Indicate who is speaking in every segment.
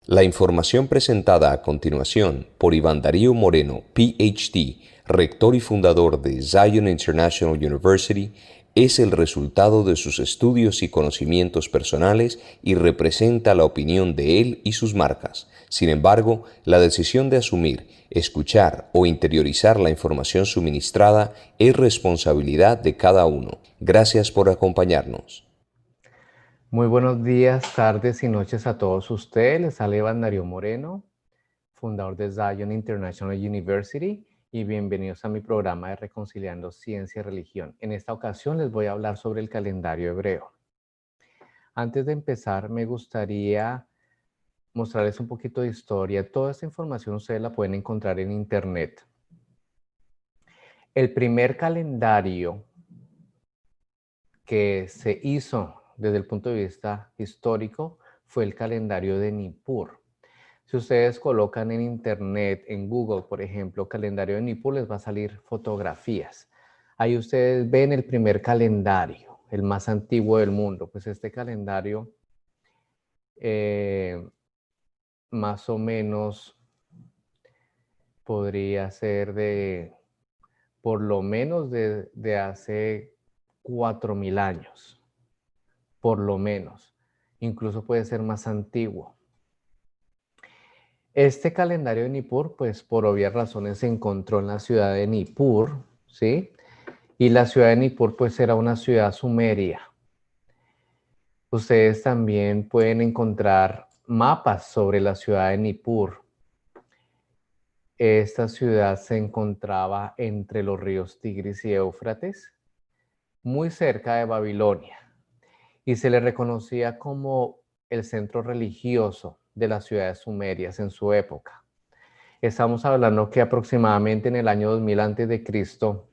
Speaker 1: La información presentada a continuación por Iván Darío Moreno, PhD, rector y fundador de Zion International University, es el resultado de sus estudios y conocimientos personales y representa la opinión de él y sus marcas. Sin embargo, la decisión de asumir, escuchar o interiorizar la información suministrada es responsabilidad de cada uno. Gracias por acompañarnos.
Speaker 2: Muy buenos días, tardes y noches a todos ustedes. Les habla Iván Darío Moreno, fundador de Zion International University, y bienvenidos a mi programa de Reconciliando Ciencia y Religión. En esta ocasión les voy a hablar sobre el calendario hebreo. Antes de empezar, me gustaría mostrarles un poquito de historia. Toda esta información ustedes la pueden encontrar en internet. El primer calendario que se hizo desde el punto de vista histórico fue el calendario de Nippur. Si ustedes colocan en internet, en Google, por ejemplo, calendario de Nippur, les va a salir fotografías. Ahí ustedes ven el primer calendario, el más antiguo del mundo. Pues este calendario más o menos podría ser de, por lo menos de hace 4000 años, por lo menos. Incluso puede ser más antiguo. Este calendario de Nippur, pues por obvias razones se encontró en la ciudad de Nippur, ¿sí? Y la ciudad de Nippur pues era una ciudad sumeria. Ustedes también pueden encontrar mapas sobre la ciudad de Nippur. Esta ciudad se encontraba entre los ríos Tigris y Éufrates, muy cerca de Babilonia, y se le reconocía como el centro religioso de las ciudades sumerias en su época. Estamos hablando que aproximadamente en el año 2000 antes de Cristo,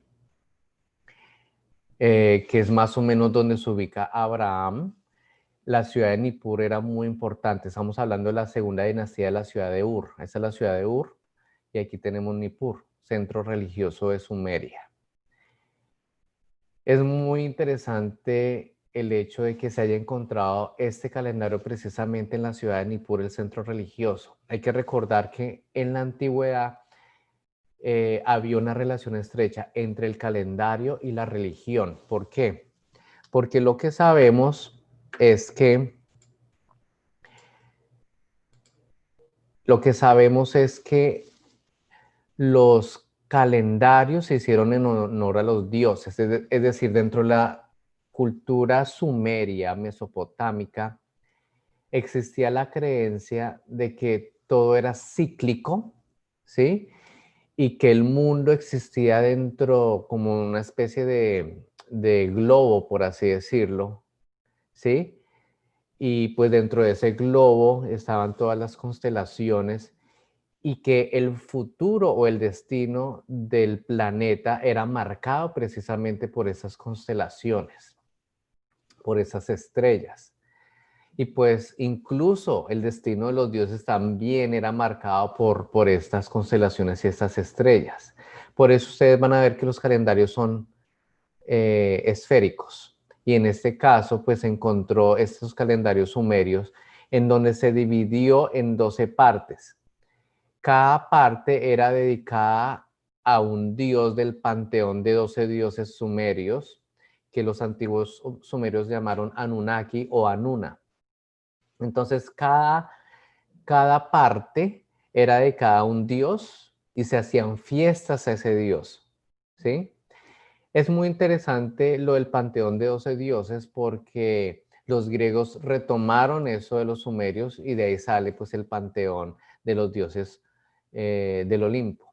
Speaker 2: que es más o menos donde se ubica Abraham, la ciudad de Nippur era muy importante. Estamos hablando de la segunda dinastía de la ciudad de Ur. Esa es la ciudad de Ur y aquí tenemos Nippur, centro religioso de Sumeria. Es muy interesante el hecho de que se haya encontrado este calendario precisamente en la ciudad de Nippur, el centro religioso. Hay que recordar que en la antigüedad había una relación estrecha entre el calendario y la religión. ¿Por qué? Porque lo que sabemos es que los calendarios se hicieron en honor a los dioses, es decir, dentro de la cultura sumeria, mesopotámica, existía la creencia de que todo era cíclico, ¿sí? Y que el mundo existía dentro como una especie de globo, por así decirlo, ¿sí? Y pues dentro de ese globo estaban todas las constelaciones y que el futuro o el destino del planeta era marcado precisamente por esas constelaciones, por esas estrellas. Y pues incluso el destino de los dioses también era marcado por estas constelaciones y estas estrellas. Por eso ustedes van a ver que los calendarios son esféricos. Y en este caso, pues se encontró estos calendarios sumerios en donde se dividió en 12 partes. Cada parte era dedicada a un dios del panteón de 12 dioses sumerios, que los antiguos sumerios llamaron Anunnaki o Anuna. Entonces, cada parte era dedicada a un dios y se hacían fiestas a ese dios, ¿sí? Es muy interesante lo del panteón de 12 dioses porque los griegos retomaron eso de los sumerios y de ahí sale pues el panteón de los dioses del Olimpo.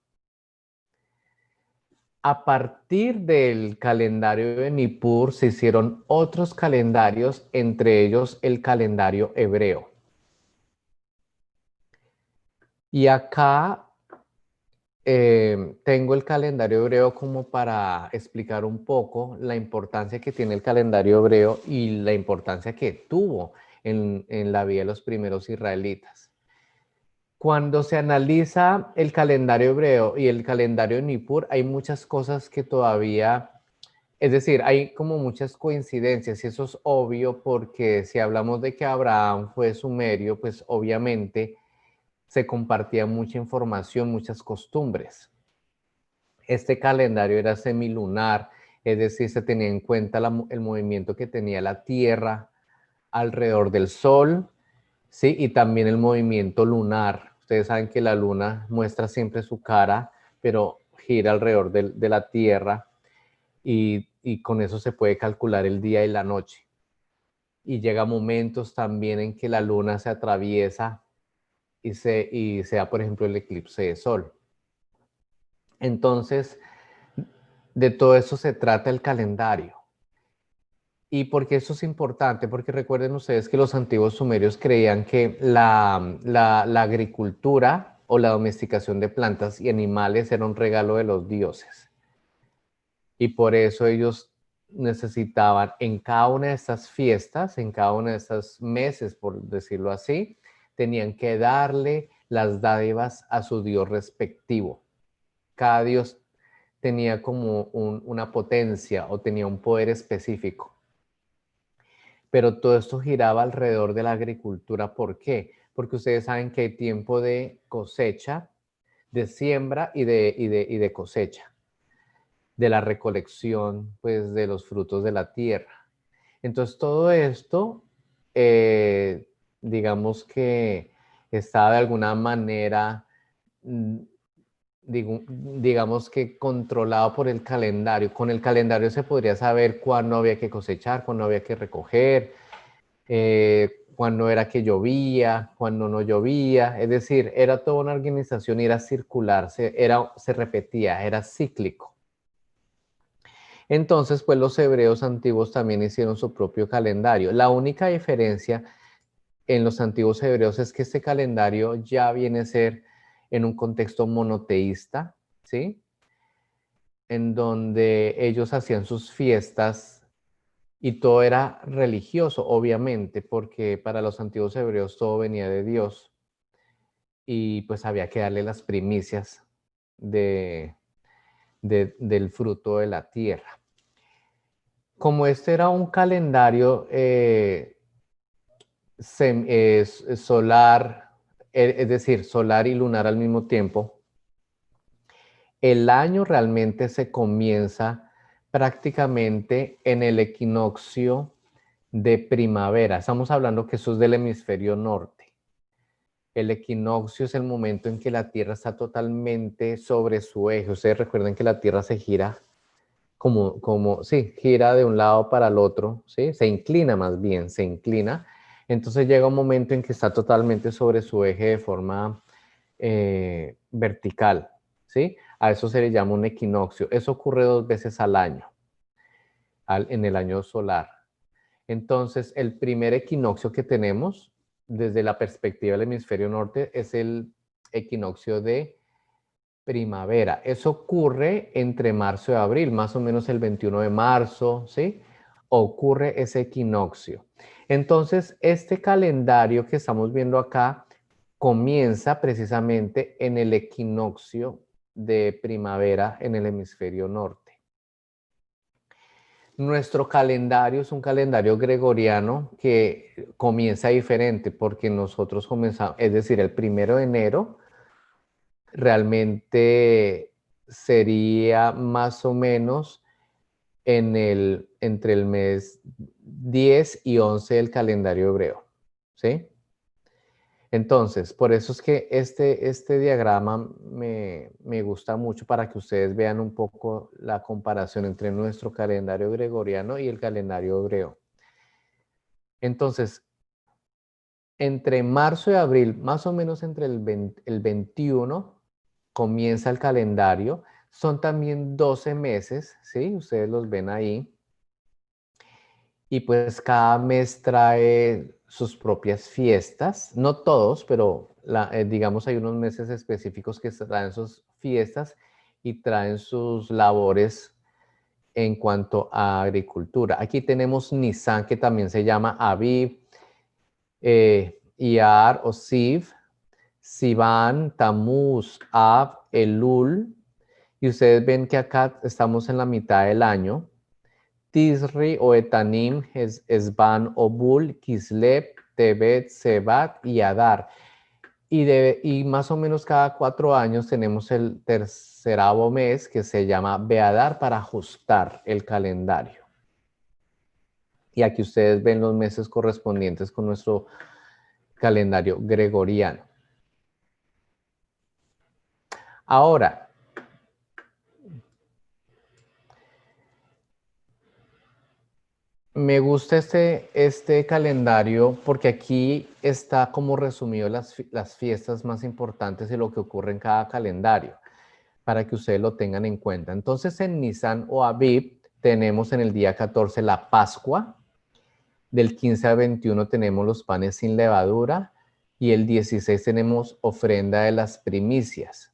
Speaker 2: A partir del calendario de Nippur se hicieron otros calendarios, entre ellos el calendario hebreo. Y acá tengo el calendario hebreo como para explicar un poco la importancia que tiene el calendario hebreo y la importancia que tuvo en la vida de los primeros israelitas. Cuando se analiza el calendario hebreo y el calendario de Nippur, hay muchas cosas que todavía, es decir, hay como muchas coincidencias y eso es obvio porque si hablamos de que Abraham fue sumerio, pues obviamente se compartía mucha información, muchas costumbres. Este calendario era semilunar, es decir, se tenía en cuenta el movimiento que tenía la Tierra alrededor del Sol, ¿sí? Y también el movimiento lunar. Ustedes saben que la Luna muestra siempre su cara, pero gira alrededor de la Tierra y con eso se puede calcular el día y la noche. Y llega momentos también en que la Luna se atraviesa y se da, por ejemplo, el eclipse de Sol. Entonces, de todo eso se trata el calendario. ¿Y por qué eso es importante? Porque recuerden ustedes que los antiguos sumerios creían que la agricultura o la domesticación de plantas y animales era un regalo de los dioses. Y por eso ellos necesitaban en cada una de estas fiestas, en cada una de estos meses, por decirlo así, tenían que darle las dádivas a su dios respectivo. Cada dios tenía como una potencia o tenía un poder específico. Pero todo esto giraba alrededor de la agricultura. ¿Por qué? Porque ustedes saben que hay tiempo de cosecha, de siembra y de cosecha, de la recolección, pues, de los frutos de la tierra. Entonces, todo esto, digamos que está de alguna manera, digamos que controlado por el calendario. Con el calendario se podría saber cuándo había que cosechar, cuándo había que recoger, cuándo era que llovía, cuándo no llovía. Es decir, era toda una organización y era circular, se repetía, era cíclico. Entonces, pues los hebreos antiguos también hicieron su propio calendario. La única diferencia en los antiguos hebreos es que este calendario ya viene a ser en un contexto monoteísta, ¿sí? En donde ellos hacían sus fiestas y todo era religioso, obviamente, porque para los antiguos hebreos todo venía de Dios y pues había que darle las primicias de, del fruto de la tierra. Como este era un calendario solar, es decir, solar y lunar al mismo tiempo, el año realmente se comienza prácticamente en el equinoccio de primavera. Estamos hablando que eso es del hemisferio norte. El equinoccio es el momento en que la Tierra está totalmente sobre su eje. Ustedes recuerden que la Tierra se gira sí, gira de un lado para el otro, ¿sí? Se inclina más bien, se inclina. Entonces llega un momento en que está totalmente sobre su eje de forma vertical, ¿sí? A eso se le llama un equinoccio. Eso ocurre 2 veces al año, en el año solar. Entonces, el primer equinoccio que tenemos desde la perspectiva del hemisferio norte es el equinoccio de primavera. Eso ocurre entre marzo y abril, más o menos el 21 de marzo, ¿sí? Ocurre ese equinoccio. Entonces, este calendario que estamos viendo acá comienza precisamente en el equinoccio de primavera en el hemisferio norte. Nuestro calendario es un calendario gregoriano que comienza diferente porque nosotros comenzamos, es decir, el 1 de enero realmente sería más o menos entre el mes 10 y 11 del calendario hebreo, ¿sí? Entonces, por eso es que este diagrama me gusta mucho para que ustedes vean un poco la comparación entre nuestro calendario gregoriano y el calendario hebreo. Entonces, entre marzo y abril, más o menos entre el 21, comienza el calendario. Son también 12 meses, ¿sí? Ustedes los ven ahí. Y pues cada mes trae sus propias fiestas, no todos, pero digamos hay unos meses específicos que traen sus fiestas y traen sus labores en cuanto a agricultura. Aquí tenemos Nisan, que también se llama Aviv, Iyar o Siv, Sivan, Tamuz, Av, Elul, y ustedes ven que acá estamos en la mitad del año. Tisri o Etanim, Esban o Bul, Kislev, Tebet, Sebat y Adar. Y más o menos cada 4 años tenemos el terceravo mes que se llama Beadar para ajustar el calendario. Y aquí ustedes ven los meses correspondientes con nuestro calendario gregoriano. Ahora, me gusta este calendario porque aquí está como resumido las fiestas más importantes y lo que ocurre en cada calendario, para que ustedes lo tengan en cuenta. Entonces, en Nisan o Aviv tenemos en el día 14 la Pascua, del 15 al 21 tenemos los panes sin levadura y el 16 tenemos ofrenda de las primicias.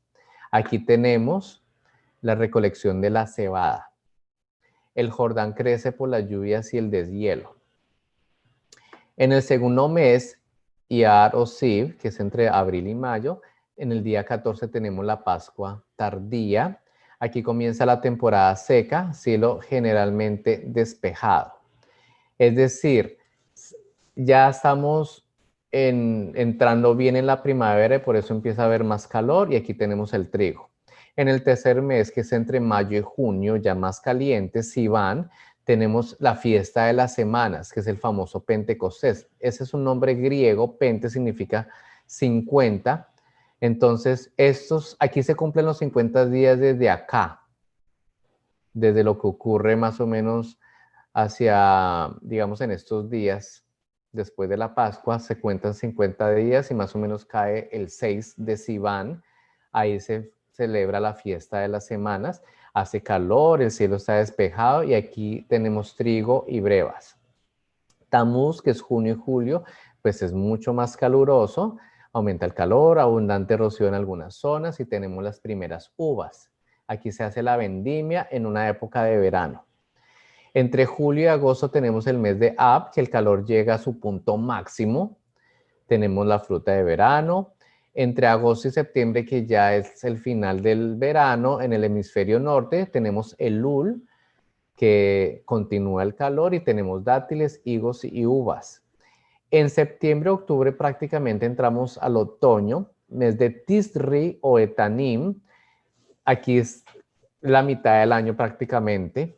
Speaker 2: Aquí tenemos la recolección de la cebada. El Jordán crece por las lluvias y el deshielo. En el segundo mes, Iyar o Siv, que es entre abril y mayo, en el día 14 tenemos la Pascua tardía. Aquí comienza la temporada seca, cielo generalmente despejado. Es decir, ya estamos entrando bien en la primavera y por eso empieza a haber más calor y aquí tenemos el trigo. En el tercer mes, que es entre mayo y junio, ya más caliente, Sivan, tenemos la fiesta de las semanas, que es el famoso Pentecostés. Ese es un nombre griego, Pente significa 50. Entonces, aquí se cumplen los 50 días desde acá, desde lo que ocurre más o menos hacia, digamos, en estos días, después de la Pascua, se cuentan 50 días y más o menos cae el 6 de Sivan. Ahí se celebra la fiesta de las semanas. Hace calor, el cielo está despejado y aquí tenemos trigo y brevas. Tamuz, que es junio y julio, pues es mucho más caluroso, aumenta el calor, abundante rocío en algunas zonas y tenemos las primeras uvas. Aquí se hace la vendimia en una época de verano. Entre julio y agosto tenemos el mes de Ab, que el calor llega a su punto máximo. Tenemos la fruta de verano. Entre agosto y septiembre, que ya es el final del verano, en el hemisferio norte tenemos el Lul, que continúa el calor, y tenemos dátiles, higos y uvas. En septiembre, octubre prácticamente entramos al otoño, mes de Tisri o Etanim. Aquí es la mitad del año prácticamente.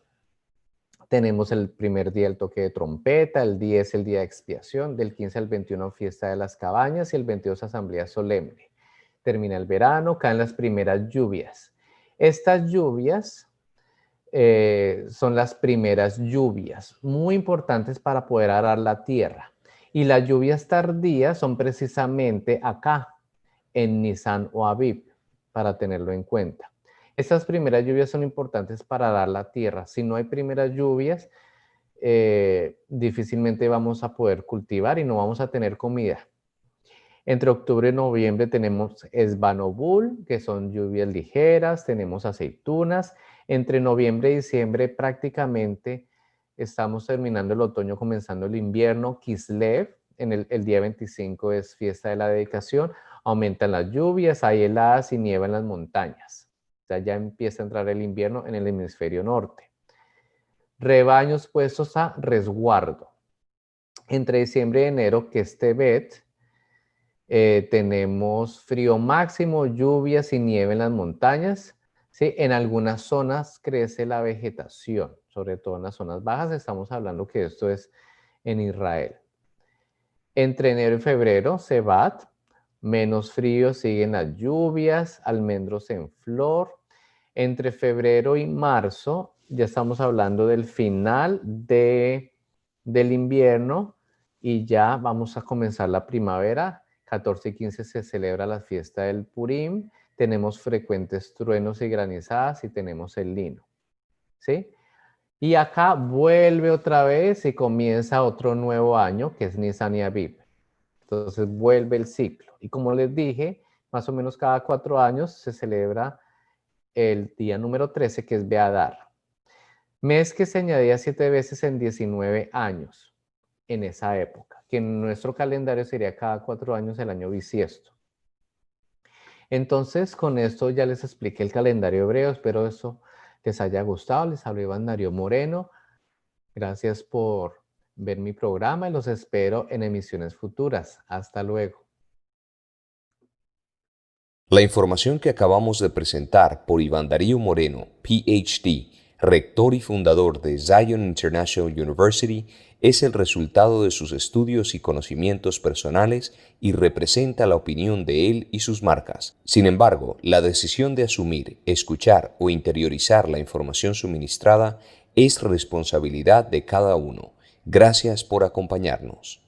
Speaker 2: Tenemos el primer día el toque de trompeta, el 10 el día de expiación, del 15 al 21 fiesta de las cabañas y el 22 asamblea solemne. Termina el verano, caen las primeras lluvias. Estas lluvias son las primeras lluvias, muy importantes para poder arar la tierra. Y las lluvias tardías son precisamente acá, en Nisan o Aviv, para tenerlo en cuenta. Estas primeras lluvias son importantes para arar la tierra. Si no hay primeras lluvias, difícilmente vamos a poder cultivar y no vamos a tener comida. Entre octubre y noviembre tenemos Esbanobul, que son lluvias ligeras, tenemos aceitunas. Entre noviembre y diciembre prácticamente estamos terminando el otoño, comenzando el invierno. Kislev, el día 25 es fiesta de la dedicación. Aumentan las lluvias, hay heladas y nieva en las montañas. O sea, ya empieza a entrar el invierno en el hemisferio norte. Rebaños puestos a resguardo. Entre diciembre y enero, que es Tebet, tenemos frío máximo, lluvias y nieve en las montañas. ¿Sí? En algunas zonas crece la vegetación, sobre todo en las zonas bajas. Estamos hablando que esto es en Israel. Entre enero y febrero, Sebat, menos frío, siguen las lluvias, almendros en flor. Entre febrero y marzo, ya estamos hablando del final del invierno y ya vamos a comenzar la primavera. 14 y 15 se celebra la fiesta del Purim, tenemos frecuentes truenos y granizadas y tenemos el lino, ¿sí? Y acá vuelve otra vez y comienza otro nuevo año, que es Nisan y Aviv. Entonces vuelve el ciclo. Y como les dije, más o menos cada 4 años se celebra el día número 13, que es Beadar. Mes que se añadía 7 veces en 19 años en esa época, que en nuestro calendario sería cada 4 años el año bisiesto. Entonces, con esto ya les expliqué el calendario hebreo. Espero eso les haya gustado. Les habló Iván Darío Moreno. Gracias por ver mi programa y los espero en emisiones futuras. Hasta luego.
Speaker 1: La información que acabamos de presentar por Iván Darío Moreno, PhD, rector y fundador de Zion International University, es el resultado de sus estudios y conocimientos personales y representa la opinión de él y sus marcas. Sin embargo, la decisión de asumir, escuchar o interiorizar la información suministrada es responsabilidad de cada uno. Gracias por acompañarnos.